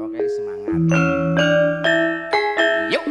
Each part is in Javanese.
ngrungokne semangat. Yuk.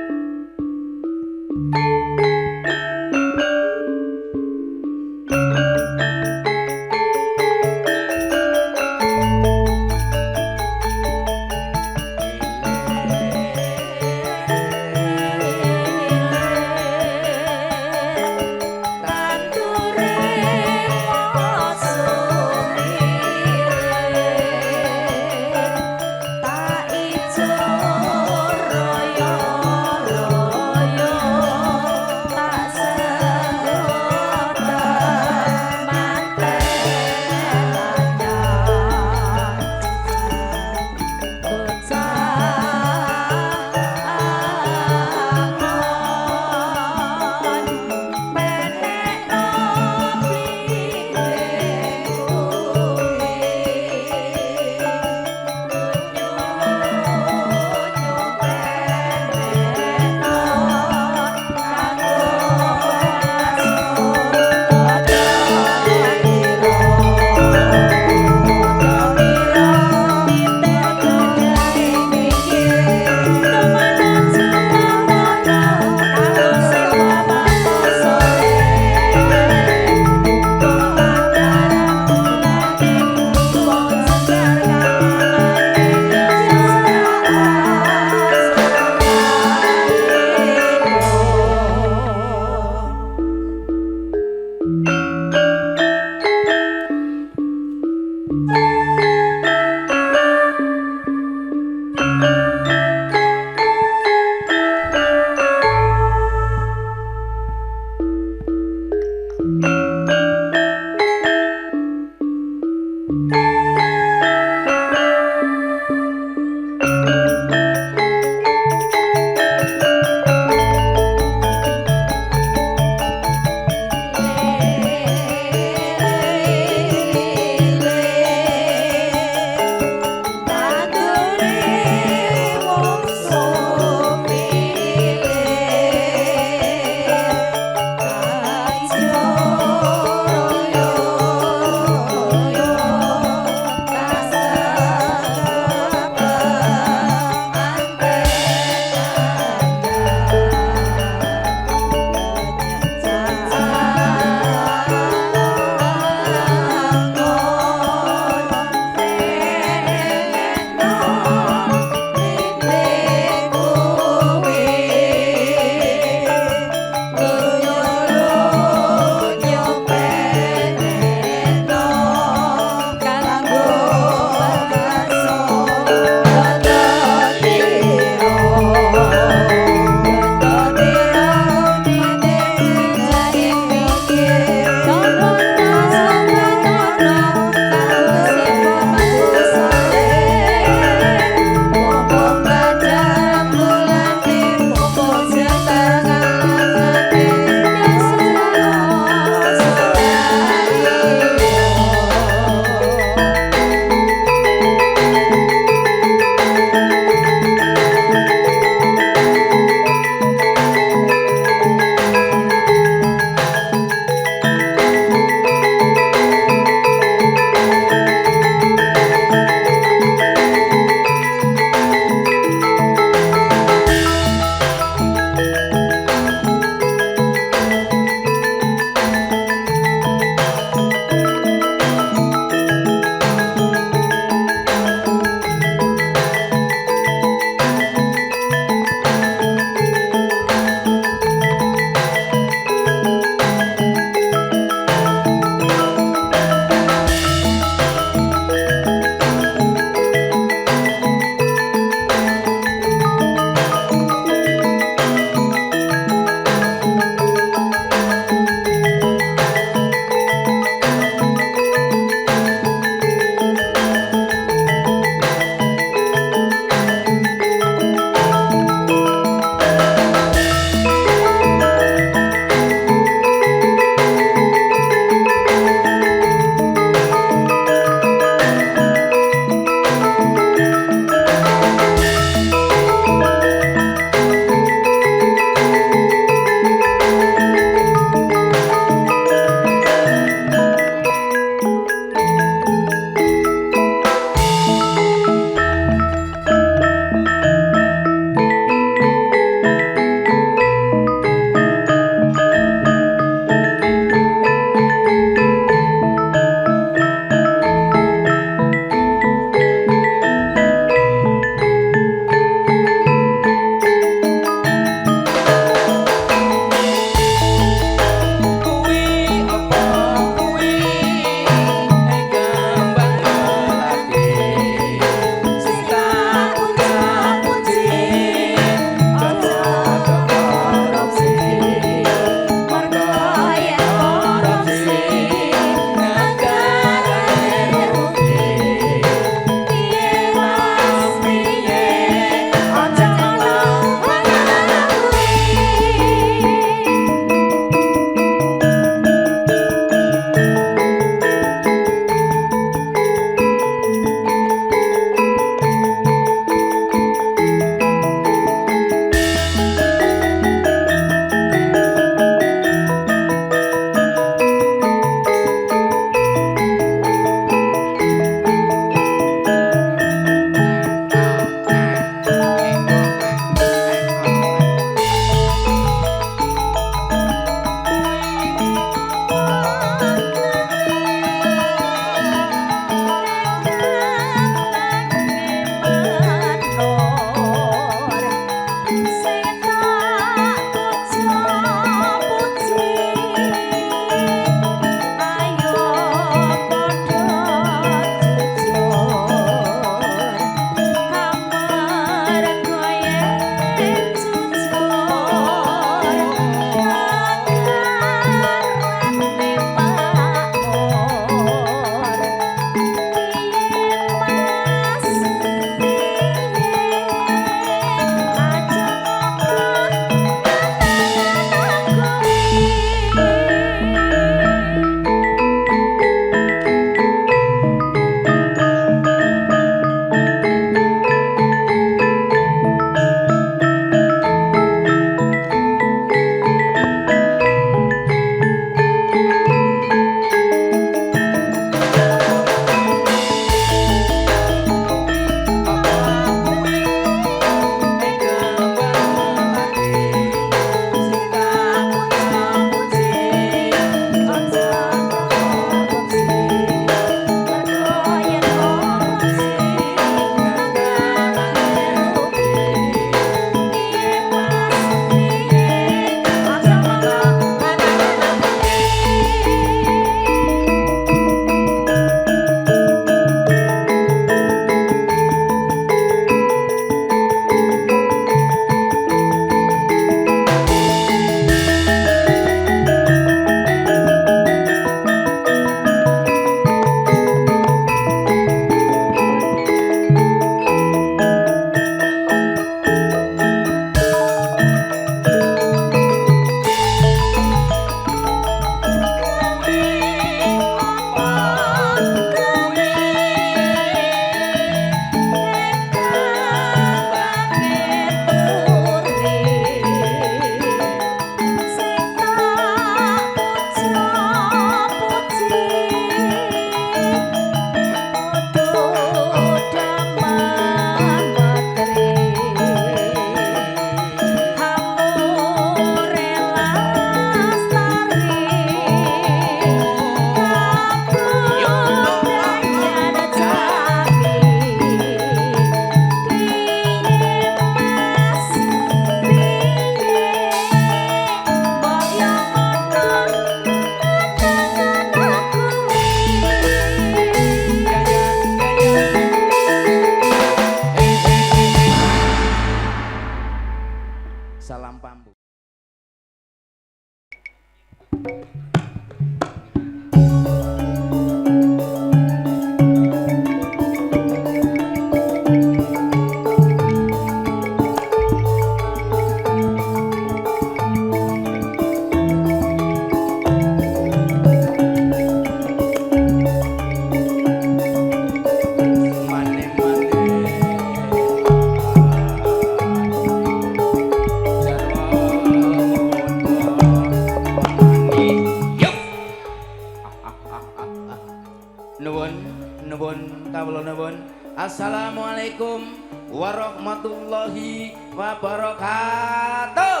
kawula nuwun. Assalamualaikum warahmatullahi wabarakatuh.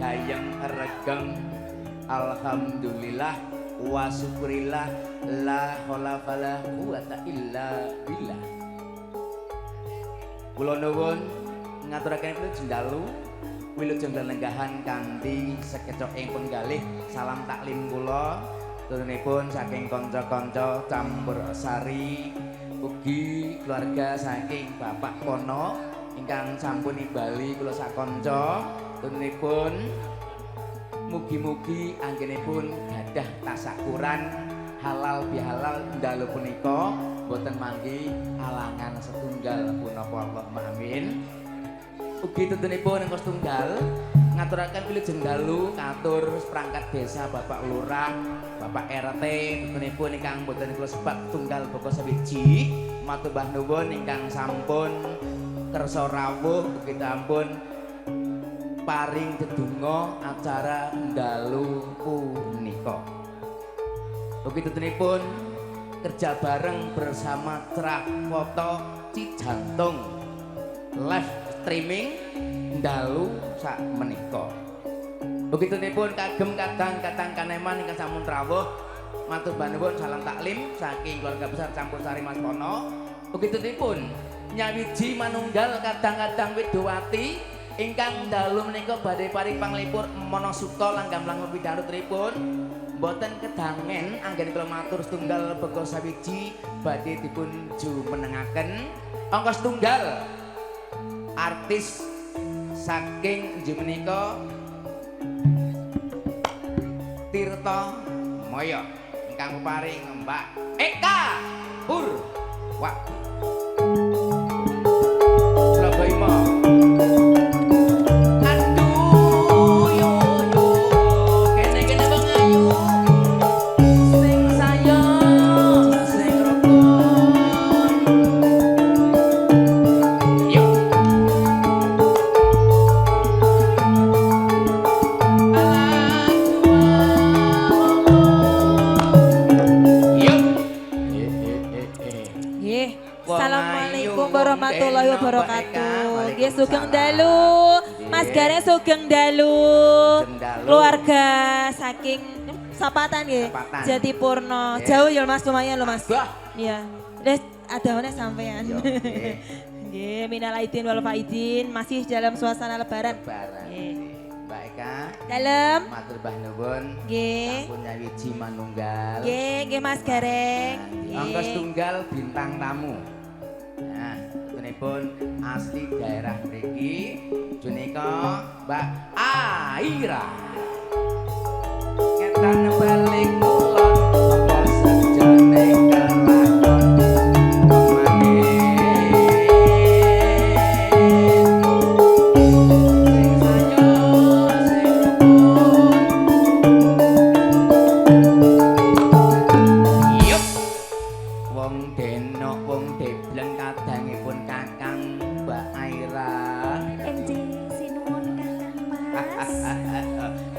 Gayeng regeng alhamdulillah wa syukurillah la haula wala quwata illa billah. Kula nuwun ngaturaken wilujeng dalu wilujeng lelenggahan kanthi sekecokipun penggalih salam taklim kula turunipun saking kanca-kanca campur sari ugi keluarga saking Bapak Pono ingkang sampun nimbali kula sakanca turunipun mugi-mugi anggenipun gadah tasakuran halal bihalal dalu punika boten manggi alangan setunggal punapa Allahumma amin. Ugi tentunipun ingkang setunggal ngaturaken wilujeng dalu katur perangkat desa Bapak Lurah, Bapak RT tentunipun ingkang boten kula sebat tunggal boko sawiji matur mbah nuwun ingkang sampun kersa rawuh ugi sampun paring dedonga acara dalu punika. Ugi tentunipun kerja bareng bersama Cerah Foto Cijantung live streaming dalu sak menika. Ugi tentunipun kagem kadang-kadang kaneman ingkang sampun rawuh matur nuwun salam taklim saking keluarga besar campur sari Mas Pono. Ugi tentunipun nyawiji manunggal kadang-kadang Widowati ingkang dalu menika badhe paring panglipur Manasuta langgam langgam pidanutripun mboten kedangen anggen kula matur setunggal beko sawiji badhe dipun jumenengaken angka setunggal artis saking inggih menika Tirta Maya ingkang paring Mbak Eka Purwati Surabaya Mo. Warahmatullahi wabarakatuh. Nggih sugeng dalu. Mas Gareng sugeng dalu. Keluarga saking Sapatan nggih. Jatipurno. Jauh ya Mas lumayan lho Mas. Iya. Wis adahane sampean. Nggih, minal aidin wal faidin masih dalam suasana lebaran. Nggih. Mbak Eka. Dalem. Matur mbah nuwun. Nggih. Sampun nyawiji manunggal. Nggih, nggih Mas Gareng. Angka setunggal bintang tamu. Nah, tentunipun asli daerah mriki punika Mbak Aira. Ketan balik kulon apa sejane kelakon manis. Sing sayo sing rukun. Yup. Wong denok wong debleng kadangipun Kakang Mbak Aira. MJ sinuwun Kakang Mas.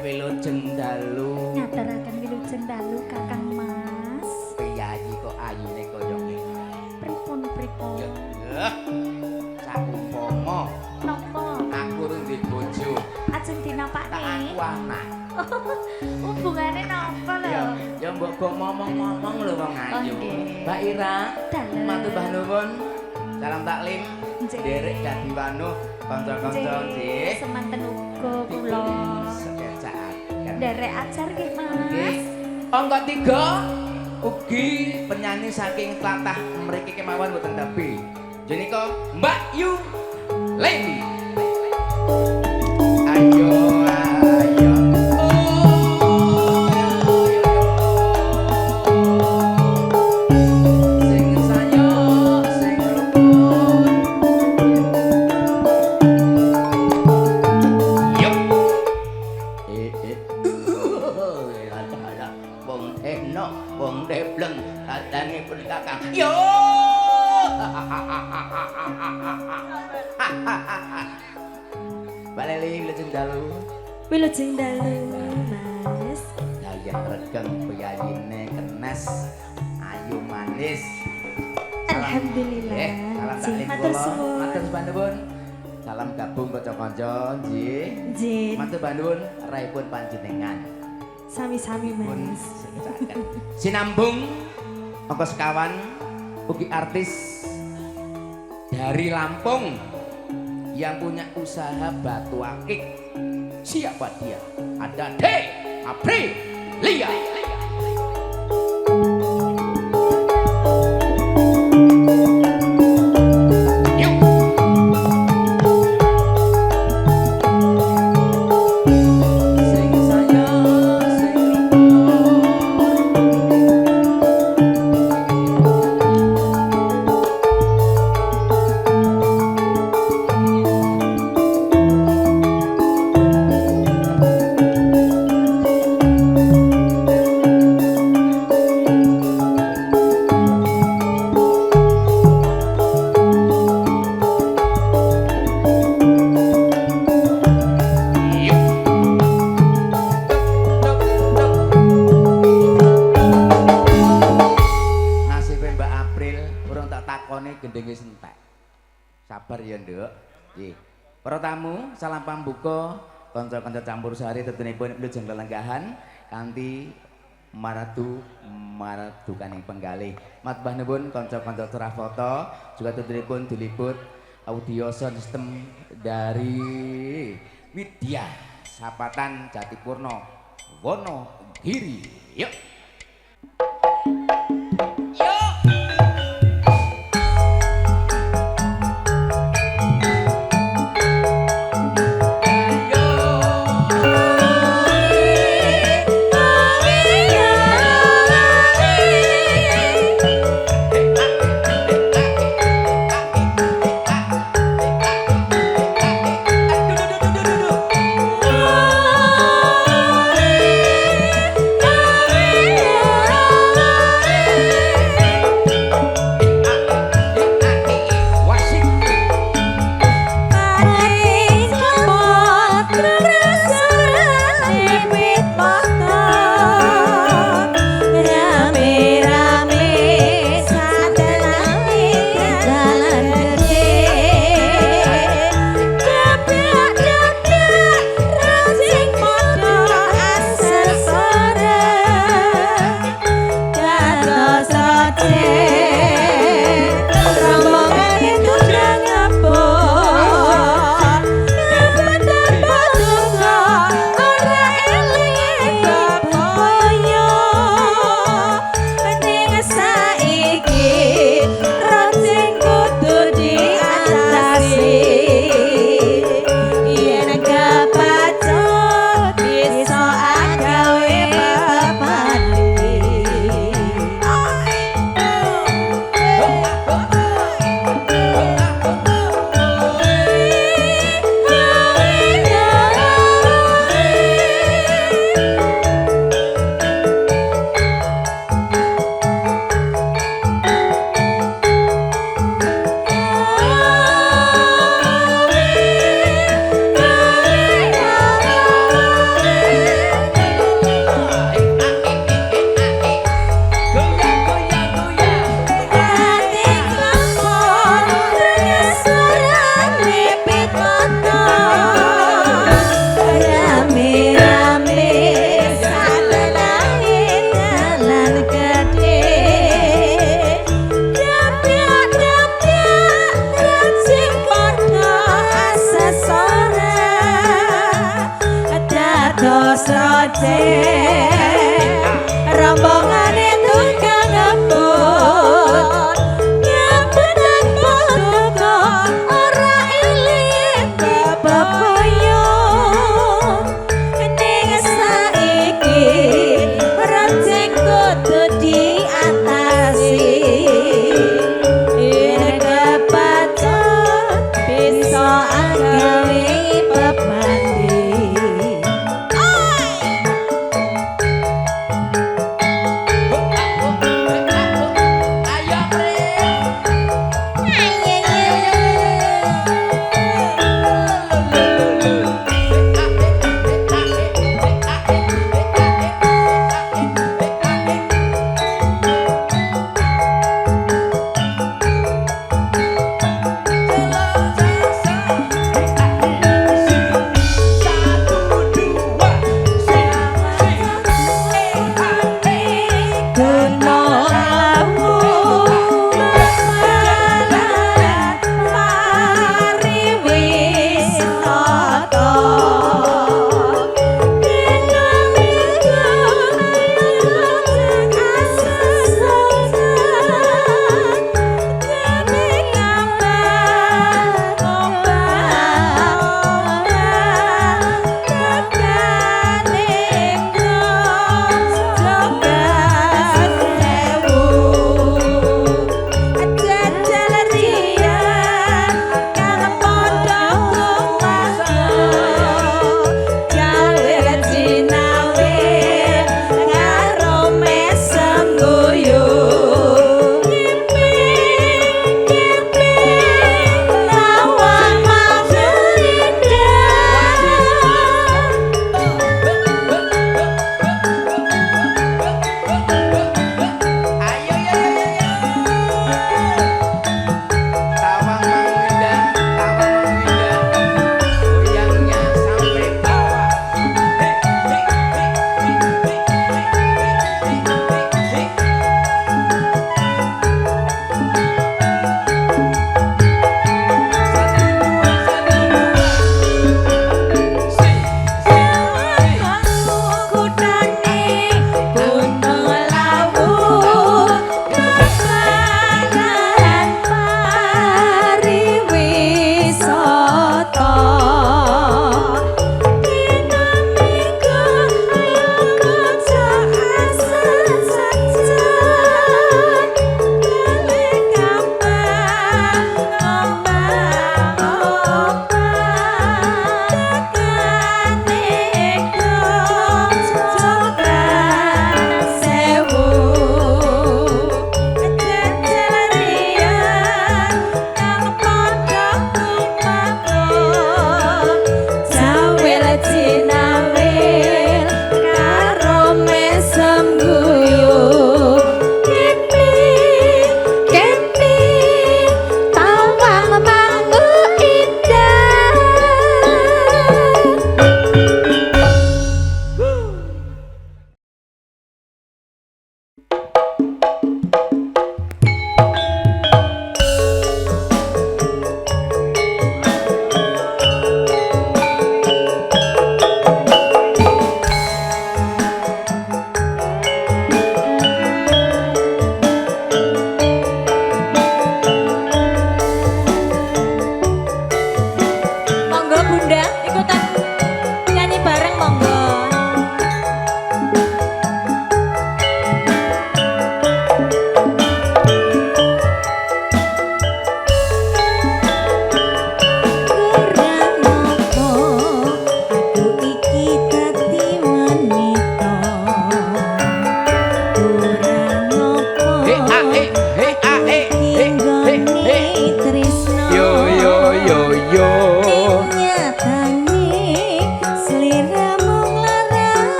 Wilujeng dalu. Ngaturaken wilujeng dalu Kakang Mas. Piyayi kok ayune kaya ngene. Pripun? Ya. Sakumpama Napa? aku rung duwe bojo, Ajeng tak dinapakne. aku anak. Hubungane napa lho? Ya mbok kok ngomong-ngomong lho wong ayu. nggih. Mbak Ira, Dalem. matur mbah nuwun. Salam taklim. Nggih. Derek dadi wanuh kanca-kanca nggih. Semanten uga kula. Sekecakaken. Nderek ajar nggih Mas. Nggih. Angka 3 ugi penyanyi saking tlatah mriki kemawon boten dabi. Jenika Mbak Yu Lady. Ayo ayo. Sing sayo sing rukun. Yup. Wong enak, wong debleng, kadangipun Kakang. Yo. Mbak Leli wilujeng dalu. Wilujeng dalu Mas. Gayeng regeng piyayine Mas Ayu manis. Alhamdulillah. Salam Ji, taklim matur kula. suwun. Matur suwun. Salam gabung kanca-kanca nggih. Jin. Matur Bandun raipun panjenengan. Sami-sami Pun Mas. sinambung angka sekawan ugi artis dari Lampung yang punya usaha batu akik. Siapa dia? Ada De Aprilia. Yuk. Sing saya, sing Nasibe Mbak April urung tak takoni gendenge entek. Sabar ya, Nduk. Nggih. Para tamu, salam pambuka kanca-kanca campur sari tetunipun lujeng lelenggahan kanthi maradukaning penggalih. Matbah nuwun kanca-kanca cerah foto juga tetunipun diliput audio sound system dari Widya Sapatan Jatipurno Wonogiri. Yuk. Oh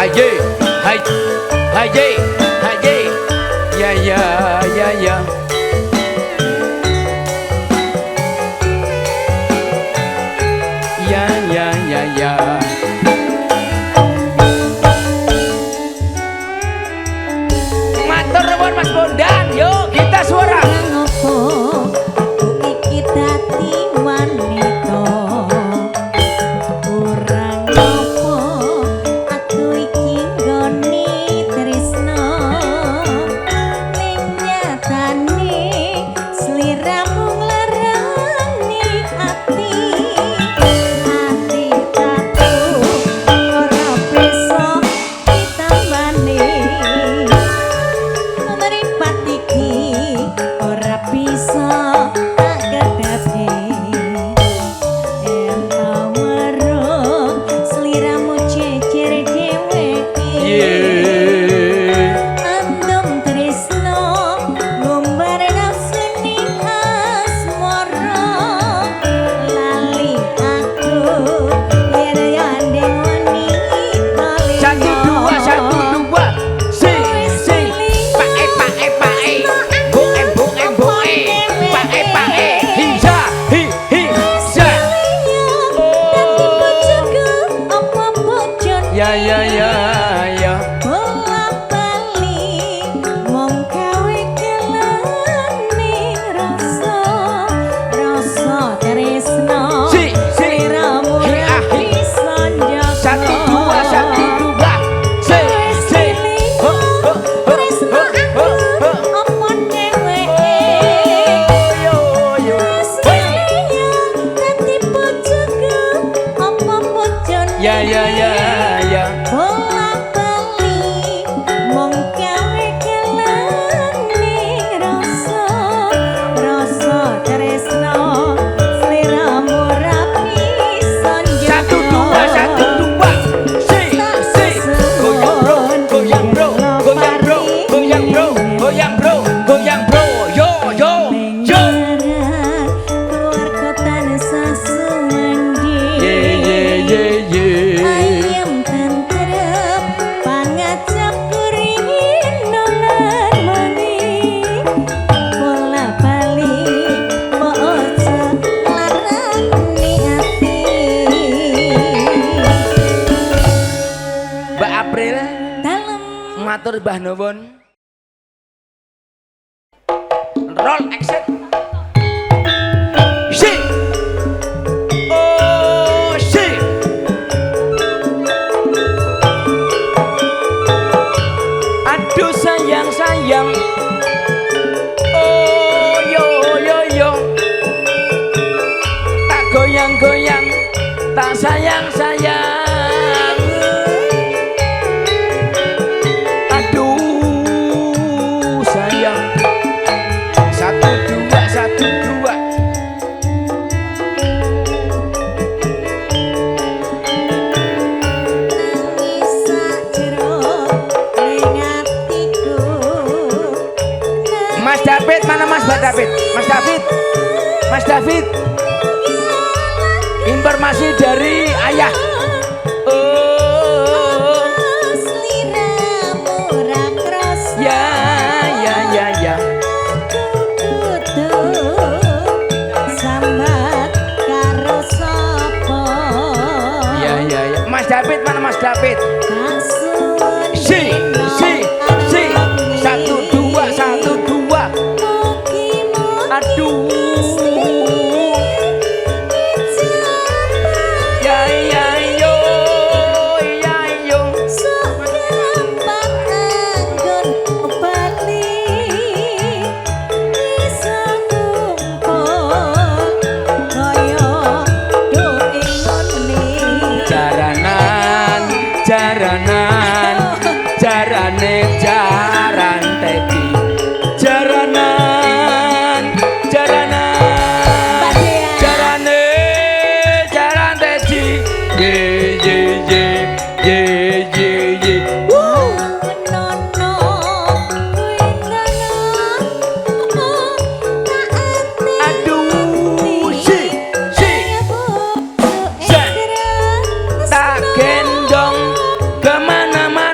haye haye haye haye ya ya ya ya ya ya ya ya matur nuwun Mas Bondan yuk kita suara ngopo aku iki dadi wanita ora ngopo aku iki nggone tresno ning nyatane sliramu nglarani ati tatu ora bisa ditambani meripat iki ora bisa tak gedhe ento merung sliramu cecer dheweke andum tresno ngumbar nafsuni asmara lali aku yen yo andeng wanita satu dua si si pae pae pae boe boe boe pae pae hija hi hija ya ya ya ya si si hi ah hi satu dua si si ho ho ho ho ho ho yo yo ya ya ya ya satu dua si si goyang bro goyang bro goyang bro goyang bro goyang bro goyang bro yo yo yo keluar kota sasumandi ye ye ayam tentrem pangajak kuringin nolan mani bola balik mojo larani hati Mbak April dalam matur Mbah Nuwun roll action si oh si aduh sayang sayang oh yo yo yo tak goyang goyang tak sayang sayang aduh sayang satu dua nangis sakjero ning atiku Mas David mana Mas David Mas David Mas David informasi dari ayah oh sliramu ra krasa ya ya ya ya sambat karo sapa ya ya ya Mas David mana Mas David kasuwun si satu dua aduh ya ya yo ya yo sok gampang anggon bali bisa kumpul kaya doe ngene jaranan jarane jaran teki jaranan jarane jaran teki ye ye ye ye ye ye nono kuwi ngono aduh si tak gendong kemana-mana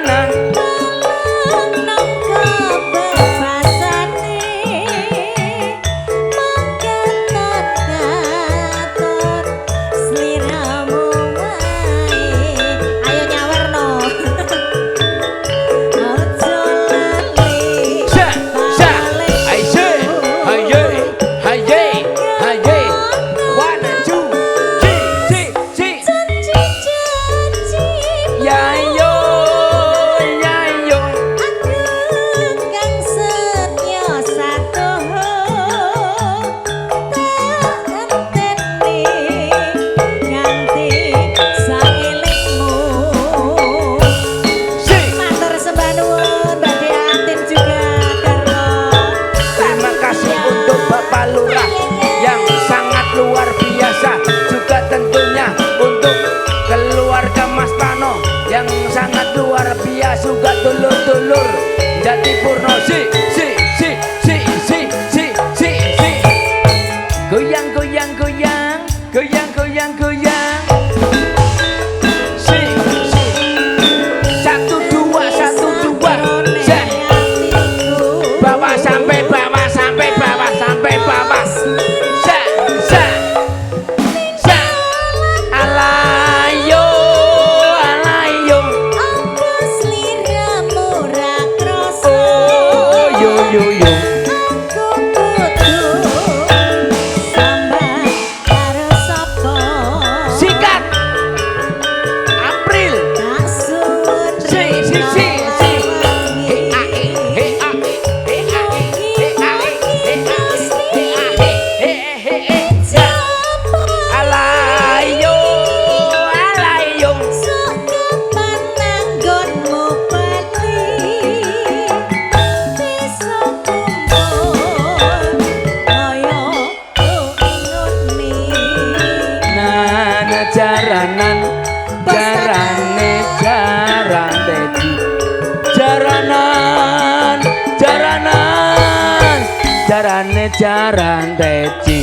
jarane jaran tedi jaranan jaranan jarane jaran tedi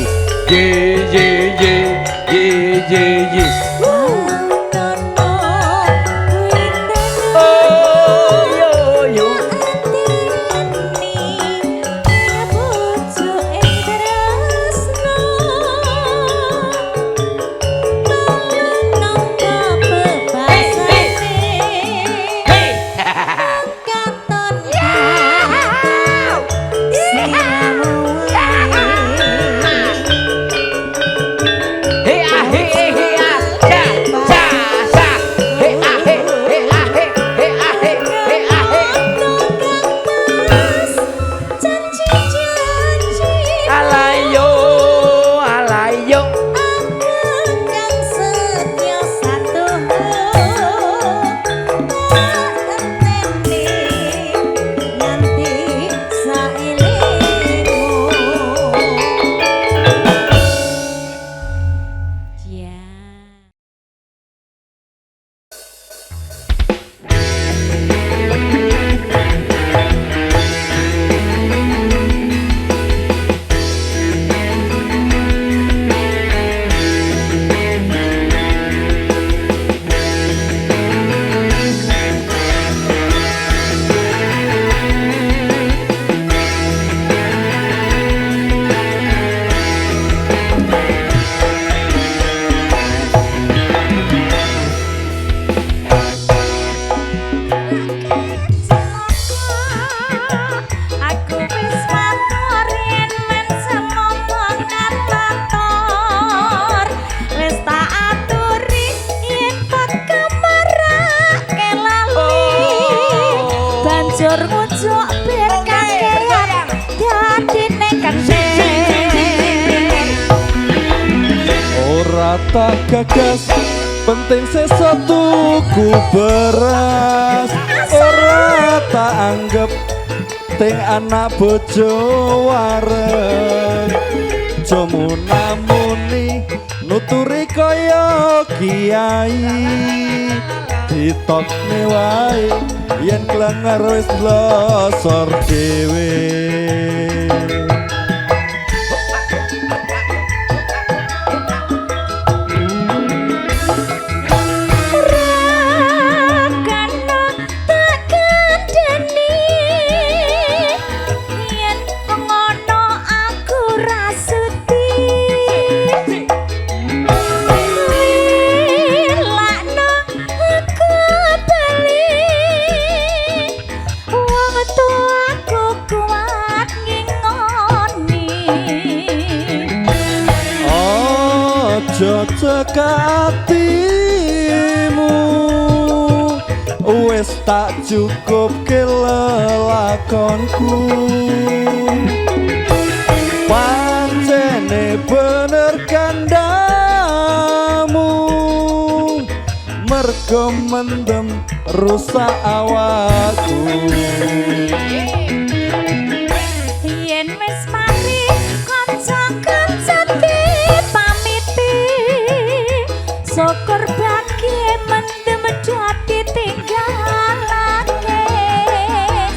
ye ye ye ye ye ye tak gagas penting sesuatu ku beras ora tak anggap ting anak bojo wareng jomu namuni nuturi kaya kiai ditokne wae yen klenger wis blosor dhewe cekatimu wis tak cukup ke lelakonku pancene bener kandamu mergo mendem rusak awakku yen wis mari kanca-kanca syukur bagi mendem dadi tinggalake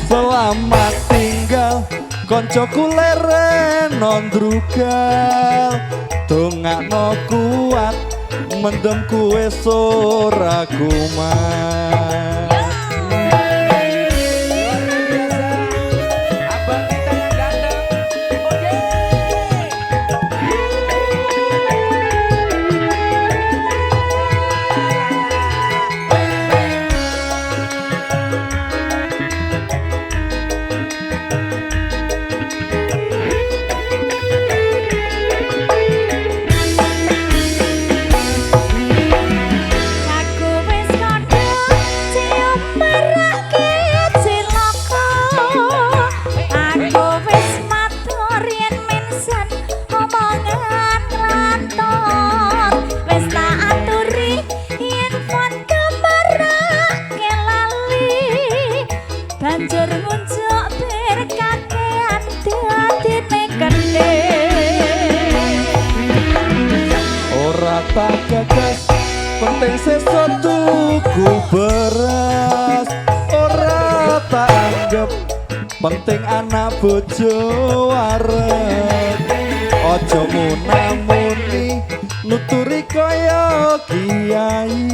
selamat tinggal koncoku leren nondrugal dongakno kuat mendem kuwe ora kumat banjur ngunjuk berkakean dadine gede ora tak gagas penting sesuk podo tuku beras ora tak anggap penting anak bojo arep aja munamuni nuturi kaya kiai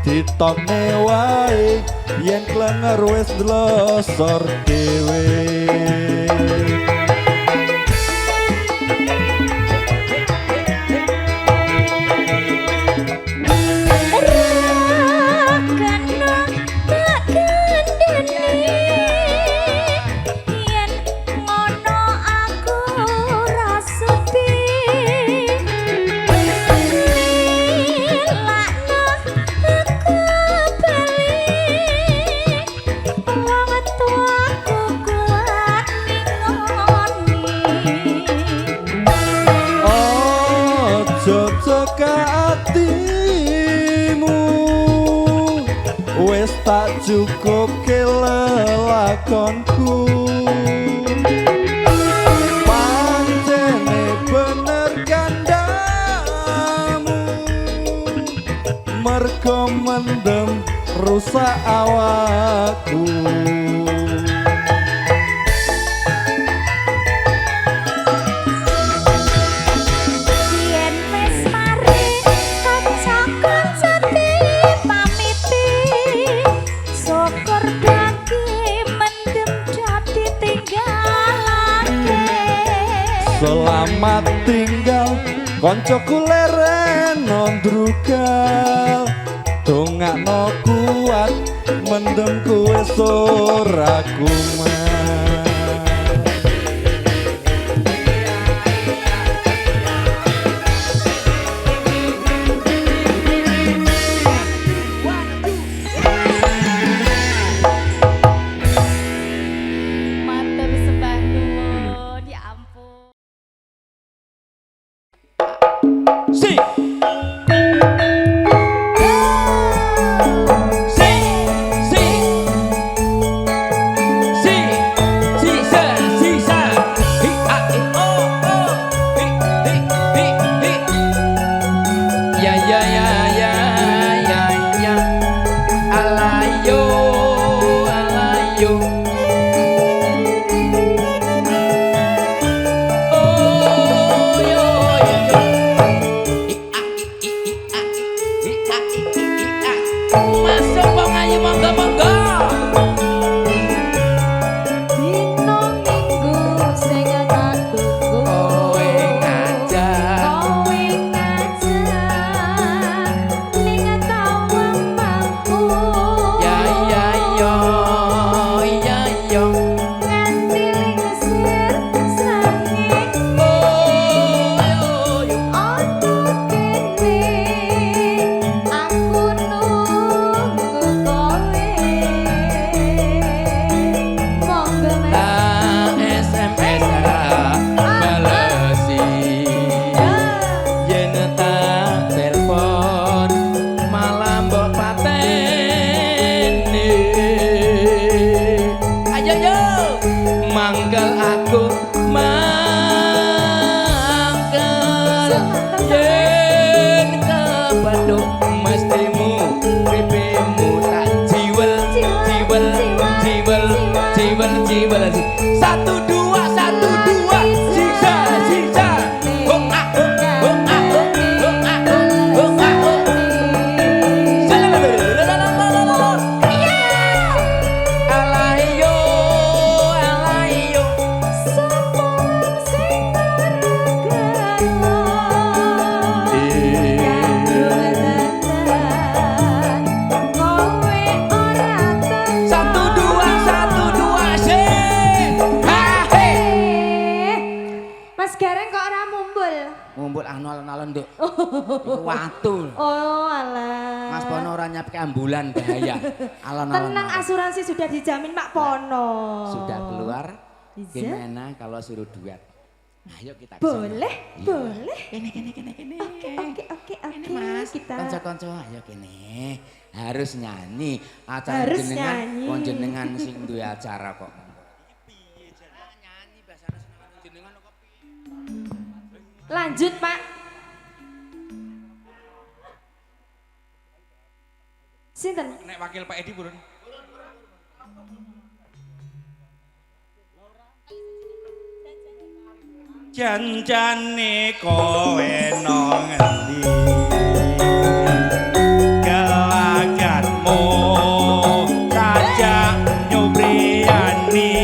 ditokne wae yen klenger wis dlosor dhewe. Wes tak cukup ke lelakonku pancene bener kandamu mergo mendem rusak awakku. Selamat tinggal koncoku leren nondrugal dongakno kuat mendem kowe ora kumat. Matur sembah nuwun, ya ampun. Si Watu. Oh alah. Mas Pono ora nyapke ambulan bahaya. Alon-alon. Tenang, asuransi sudah dijamin Pak Pono. Sudah keluar. Bisa? Gimana kalau suruh duet? Ayo kita ke Boleh, sana. boleh. Kene. Oke. Ini Mas, Kita konco-konco ayo kene. Harus nyanyi. Acara Harus jenengan, nyanyi. kon jenengan sing duwe acara kok. lanjut Pak. Sinten? Nek wakil Pak Edi purun. Janjane kowe nang endi gelagatmu sajak nyubriyani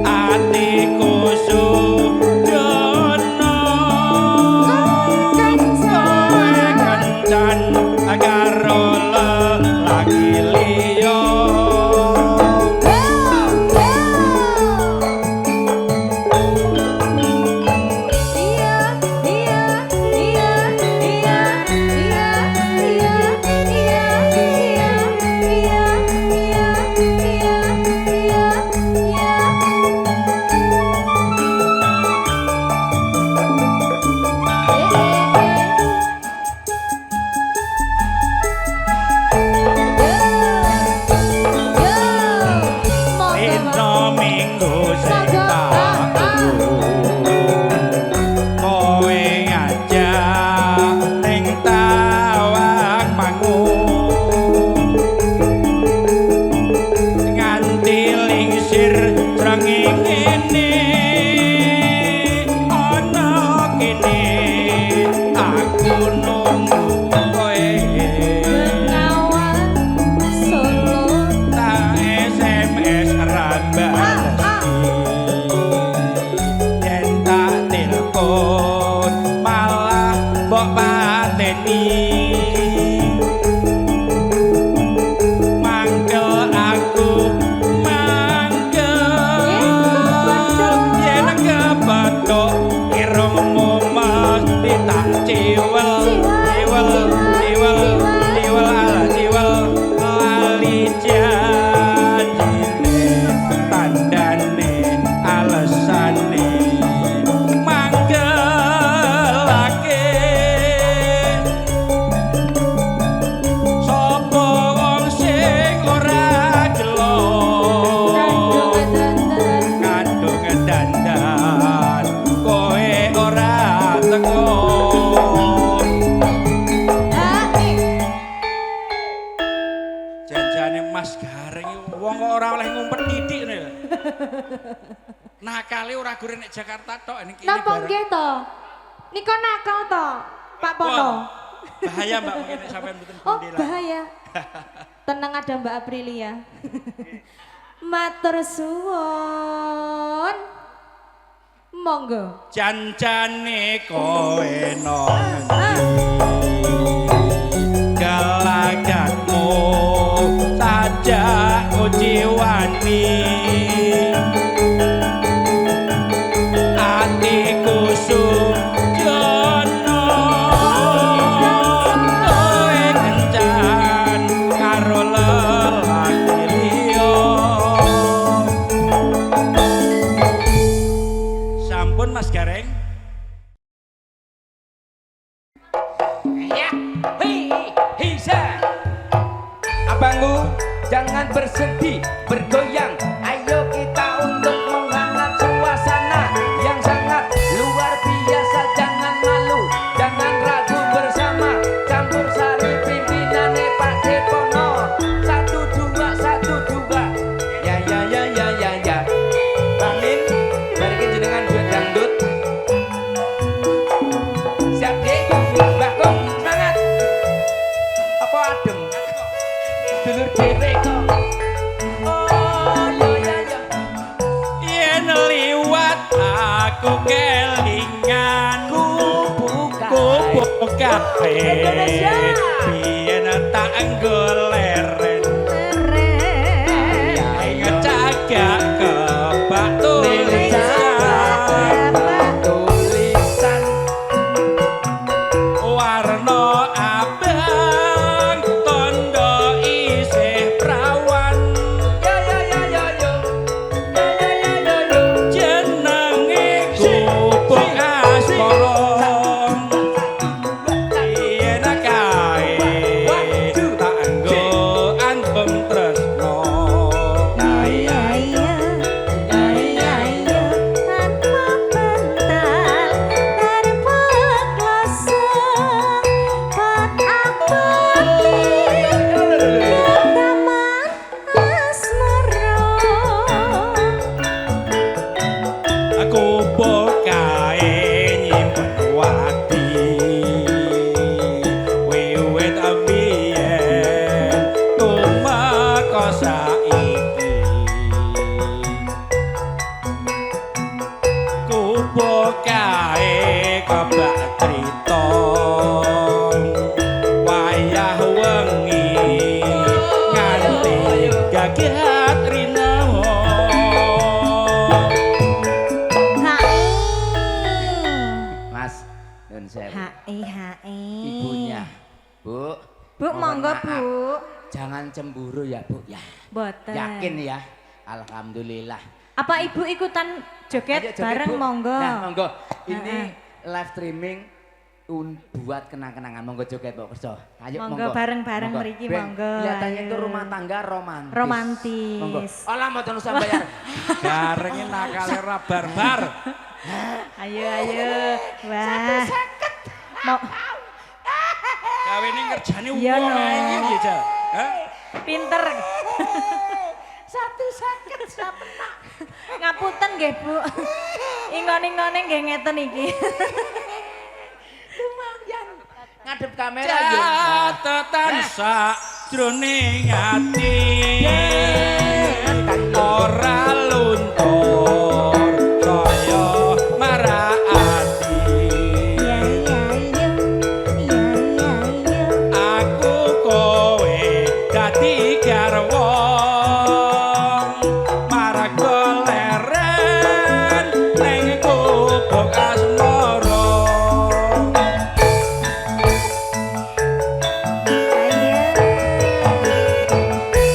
atiku sudono kowe kencan karo lelaki liya. Nakale ora gore nek Jakarta tok ning kene. Napa nggih to? Nika nakal to, Pak Pono. Bahaya Mbak mungkin nek sampean mboten Oh, bendela. bahaya. Tenang ada Mbak Aprilia. Matur suwun. Monggo. Janjane kowe nang gelagatmu sajak uji wani atiku sujono kowe kencan karo lelaki liya. Sampun Mas Gareng. Ya, hisa. Abangku, jangan bersedih, bergoyang. Ayo kita untuk menghangat suasana yang sangat luar biasa. Jangan malu, jangan ragu bersama. Campur sari pimpinan Pak Depono. 1, 2, 1, 2. Ya. Amin. Barikin jenengan duit dangdut. Siap deh, Mbak Kom, semangat. Apa adem? Dulur dhewe kok. Oh, ya. Yen liwat aku kelingan kupu kafe biyen tak goleren ngecagak kebak tulisan warna abang tondo isih prawan jenenge gubuk asmara yen kae tak nggo antum tresno Tanpa bental tanpa klasa Hae. Ibunya. Bu. Bu, mohon monggo maaf. Bu. Jangan cemburu ya Bu ya. Boten. Yakin ya. Alhamdulillah. Apa Ibu ikutan joget Ayo joget, bareng Bu. monggo? Nah, monggo. Ini Heeh. live streaming buat kenang-kenangan. Monggo joget Bu Kerso. Ayo Monggo bareng-bareng mriki, monggo, Kelihatannya ayo. itu rumah tangga romantis. Romantis. Monggo. Alah mboten usah bayar. Garengin nakale ra barbar. Ayo ayo. Wah. Mau Gawe ning kerjane wong Iya, no. iki piye, Jal? Hah? pinter. 150 sapena. Ngapunten nggih, Bu. Ingon-ingone nggih ngeten iki. Lumayan. Ngadep kamera ya. Catetan sak jroning ati ora luntur kaya marati aku kowe dadi garwa marga leren ning kubuk asmara.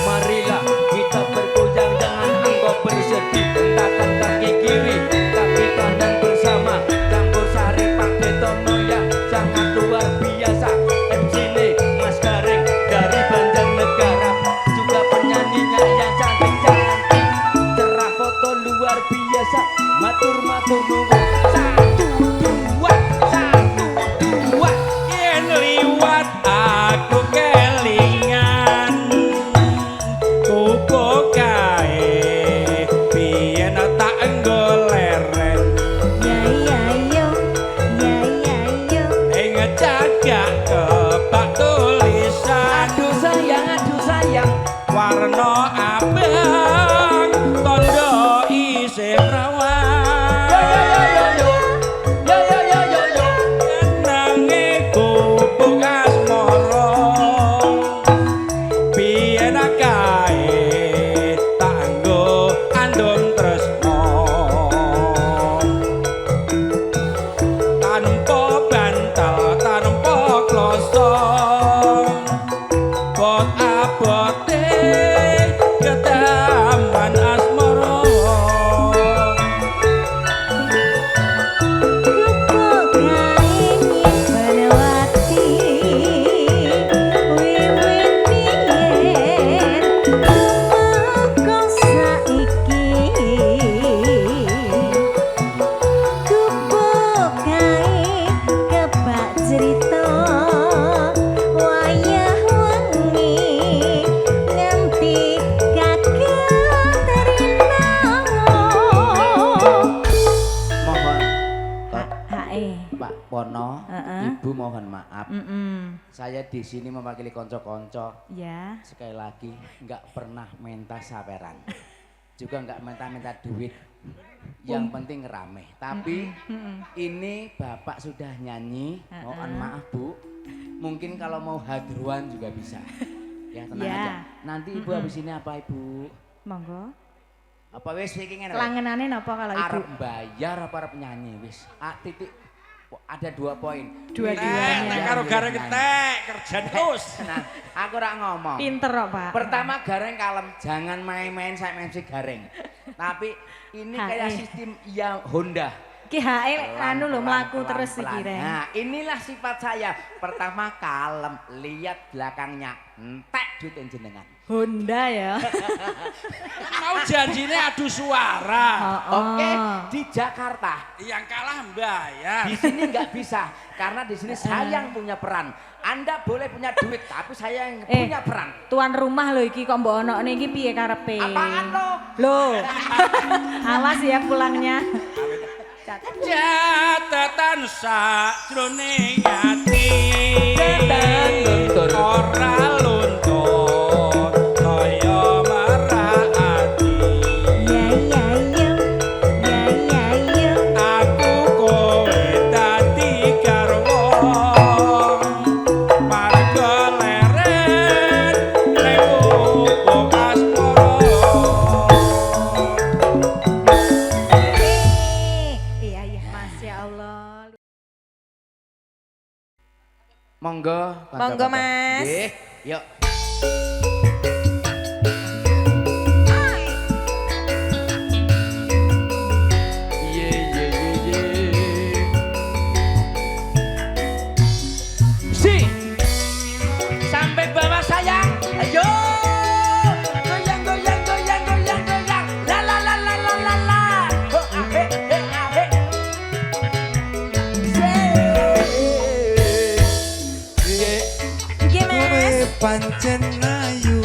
Marilah kita bergoyang dengan anggap bersedih. Hentakan kaki kiri, kaki kanan bersama. Campur sari Pak Betono yang sangat luar biasa. MC ini Mas Gareng dari Banjarnegara. Juga penyanyinya yang cantik-cantik. Cerah foto luar biasa. Matur-matur nuwun. Satu, dua. Yen liwat aku kelingan kuku kae biyen tak enggo leren ing cagak kebak tulisan Aduh sayang. warna abang tondo isih rawan nanging kubuk asmara biyen kae tak nggo andum tresno tanpa bantal tanpa kloso bot abote ketaman asmara Cerita wayah wengi nganti kakek terina. Mohon Pak Hae. Pak Pono, Heeh. Ibu mohon maaf. Mm-mm. Saya di sini mewakili konco-konco. Ya. Sekali lagi nggak pernah minta saweran, juga nggak minta duit. Yang penting rame. Tapi ini Bapak sudah nyanyi. Mohon maaf Bu. Mungkin kalau mau hadruan juga bisa. Ya tenang Ya. aja. Nanti Ibu habis ini apa Ibu? Monggo. Apa wis iki ngene? Langenane napa kalau Ibu? Arep bayar apa arep nyanyi wis. Titik. Ada 2 poin. Dua-duanya. nek karo gareng ketek kerja terus Nah, aku ora ngomong. Pinter kok, Pak. Pertama Gareng kalem, jangan main-main saya MC Gareng. Tapi ini kayak sistem ya Honda. Ki hae anu lho Pelan, mlaku pelan, terus pelan. iki Reng. Nah, inilah sifat saya. Pertama kalem, lihat belakangnya, entek duit jenengan. Honda ya. mau janjinya adu suara Oke, di Jakarta. yang kalah bayar Di sini nggak bisa karena di sini saya yang punya peran. Anda boleh punya duit, tapi saya yang punya peran. Tuan rumah lho iki kok mbok onokne iki piye karepe? Apaan lo? Loh. Awas ya pulangnya. catatan sakjroning ati Luntur. ora luntur kaya marati aku kowe dadi garwa marga leren ning kubuk asmara Iya iya, Masya Allah. Monggo. Monggo, Mas. Nggih, yuk. Ye ye ye ye. Si. Sampai bawah sayang. Ayo. Goyang goyang goyang goyang goyang. La la la la la la la. Oh, ahe ahe. Nggih, Mas. pancen ayu